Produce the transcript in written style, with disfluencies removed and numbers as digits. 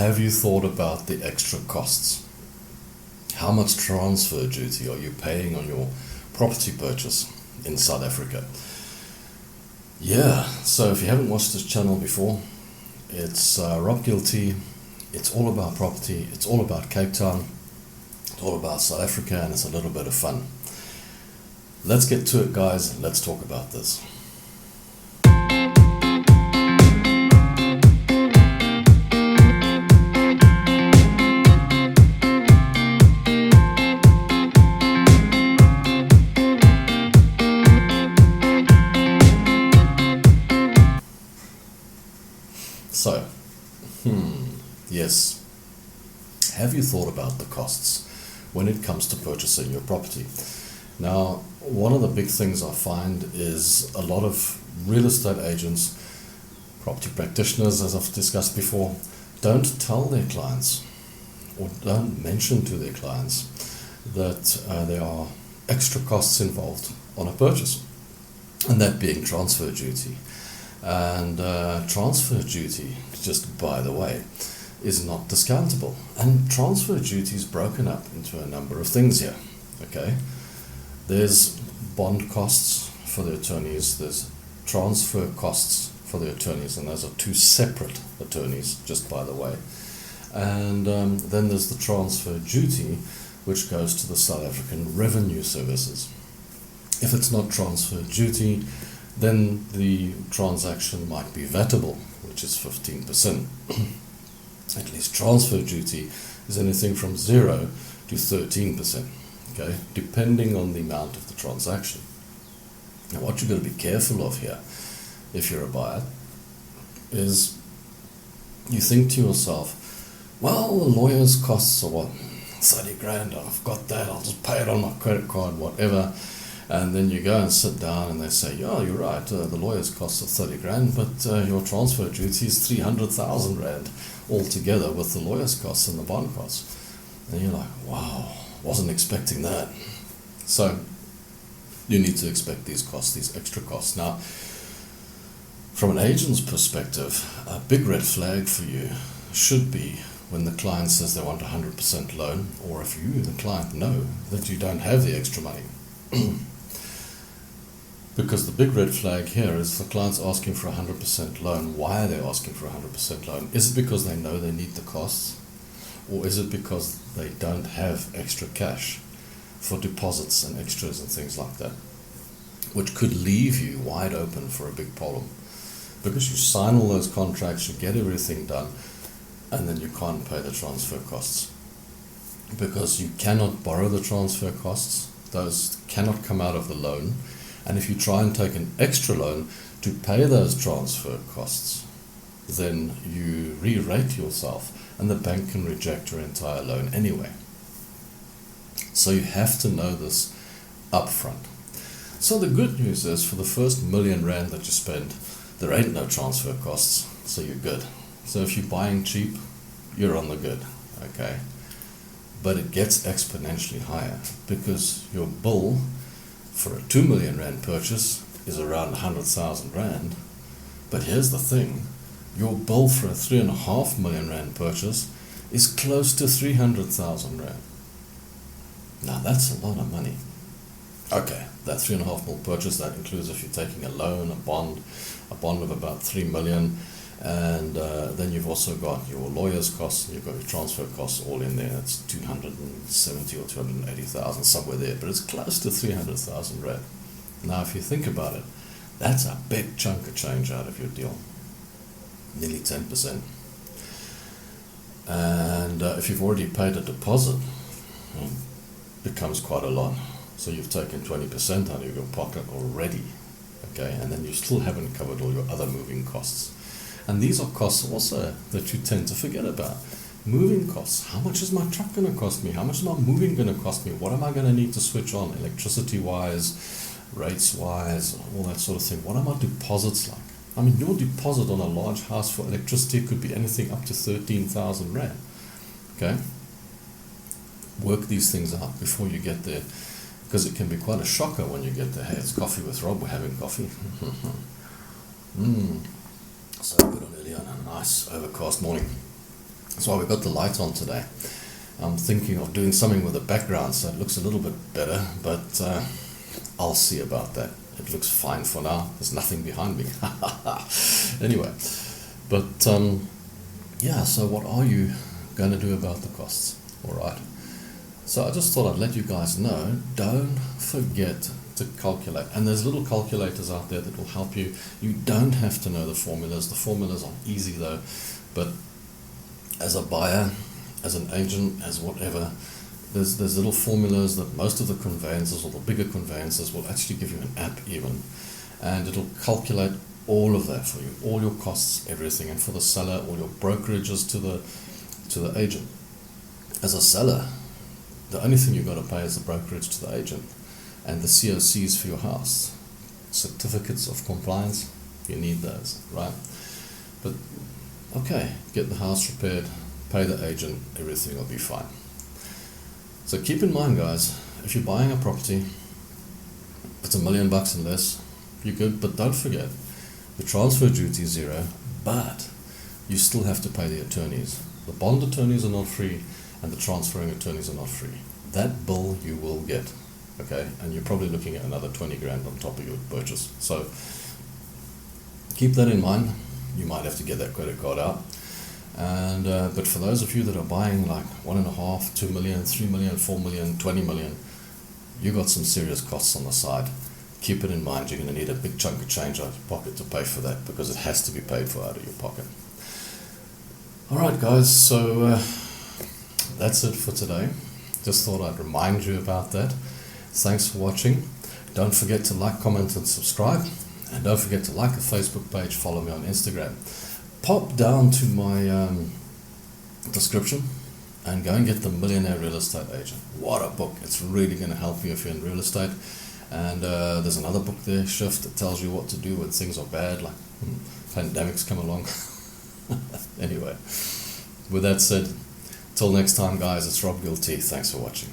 Have you thought about the extra costs? How much transfer duty are you paying on your property purchase in South Africa? Yeah, so if you haven't watched this channel before, it's GillT. It's all about property, it's all about Cape Town, it's all about South Africa, and it's a little bit of fun. Let's get to it, guys, and let's talk about this. So, yes, have you thought about the costs when it comes to purchasing your property? Now, one of the big things I find is a lot of real estate agents, property practitioners, as I've discussed before, don't tell their clients or don't mention to their clients that there are extra costs involved on a purchase, and that being transfer duty. And transfer duty, just by the way, is not discountable. And transfer duty is broken up into a number of things here. Okay, there's bond costs for the attorneys, there's transfer costs for the attorneys, and those are two separate attorneys, just by the way. And then there's the transfer duty, which goes to the South African Revenue Services. If it's not transfer duty, then the transaction might be VATable, which is 15%. At least transfer duty is anything from 0 to 13%, okay, depending on the amount of the transaction. Now, what you've got to be careful of here, if you're a buyer, is you think to yourself, well, the lawyer's costs are what, 30 grand, I've got that, I'll just pay it on my credit card, whatever. And then you go and sit down and they say, yeah, you're right, the lawyer's costs are 30 grand, but your transfer duty is 300,000 rand altogether with the lawyer's costs and the bond costs. And you're like, wow, wasn't expecting that. So you need to expect these costs, these extra costs. Now, from an agent's perspective, a big red flag for you should be when the client says they want a 100% loan, or if you, the client, know that you don't have the extra money. Because the big red flag here is the client's asking for a 100% loan. Why are they asking for a 100% loan? Is it because they know they need the costs? Or is it because they don't have extra cash for deposits and extras and things like that? Which could leave you wide open for a big problem. Because you sign all those contracts, you get everything done, and then you can't pay the transfer costs. Because you cannot borrow the transfer costs. Those cannot come out of the loan. And if you try and take an extra loan to pay those transfer costs, then you re-rate yourself and the bank can reject your entire loan anyway. So you have to know this upfront. So the good news is, for the first R1 million that you spend, there ain't no transfer costs, so you're good. So if you're buying cheap, you're on the good, okay? But it gets exponentially higher because your bill for a 2 million rand purchase is around 100,000 rand. But here's the thing, your bill for a 3.5 million rand purchase is close to 300,000 rand. Now that's a lot of money. Okay, that 3.5 mil purchase, that includes if you're taking a loan, a bond of about 3 million, and then you've also got your lawyer's costs, and you've got your transfer costs all in there. That's 270 or 280,000, somewhere there, but it's close to 300,000 rand. Now, if you think about it, that's a big chunk of change out of your deal, nearly 10%. And if you've already paid a deposit, it becomes quite a lot. So you've taken 20% out of your pocket already, okay, and then you still haven't covered all your other moving costs. And these are costs also that you tend to forget about. Moving costs. How much is my truck going to cost me? How much is my moving going to cost me? What am I going to need to switch on, electricity-wise, rates-wise, all that sort of thing? What are my deposits like? I mean, your deposit on a large house for electricity could be anything up to 13,000 rand. Okay? Work these things out before you get there, because it can be quite a shocker when you get there. Hey, it's coffee with Rob, we're having coffee. So good on early on a nice overcast morning. That's why we've got the light on today. I'm thinking of doing something with the background so it looks a little bit better, but I'll see about that. It looks fine for now. There's nothing behind me. Anyway, but yeah, so what are you going to do about the costs? All right. So I just thought I'd let you guys know, don't forget to calculate. And there's little calculators out there that will help you. You don't have to know the formulas. The formulas are easy though. But as a buyer, as an agent, as whatever, there's little formulas that most of the conveyancers or the bigger conveyancers will actually give you an app even. And it'll calculate all of that for you, all your costs, everything. And for the seller, all your brokerages to the agent. As a seller, the only thing you've got to pay is the brokerage to the agent and the COCs for your house. Certificates of compliance, you need those, right? But okay, get the house repaired, pay the agent, everything will be fine. So keep in mind, guys, if you're buying a property, it's $1 million and less, you're good, but don't forget, the transfer duty is zero, but you still have to pay the attorneys. The bond attorneys are not free, and the transferring attorneys are not free. That bill you will get, okay? And you're probably looking at another 20 grand on top of your purchase. So keep that in mind. You might have to get that credit card out. And but for those of you that are buying like 1.5, 2 million, 3 million, 4 million, 20 million, you got some serious costs on the side. Keep it in mind. You're going to need a big chunk of change out of your pocket to pay for that, because it has to be paid for out of your pocket. All right, guys. So that's it for today. Just thought I'd remind you about that. Thanks for watching. Don't forget to like, comment and subscribe. And don't forget to like the Facebook page, follow me on Instagram. Pop down to my description and go and get the Millionaire Real Estate Agent. What a book. It's really going to help you if you're in real estate. And there's another book there, Shift, that tells you what to do when things are bad, like pandemics come along. Anyway, with that said, till next time, guys, it's GillT. Thanks for watching.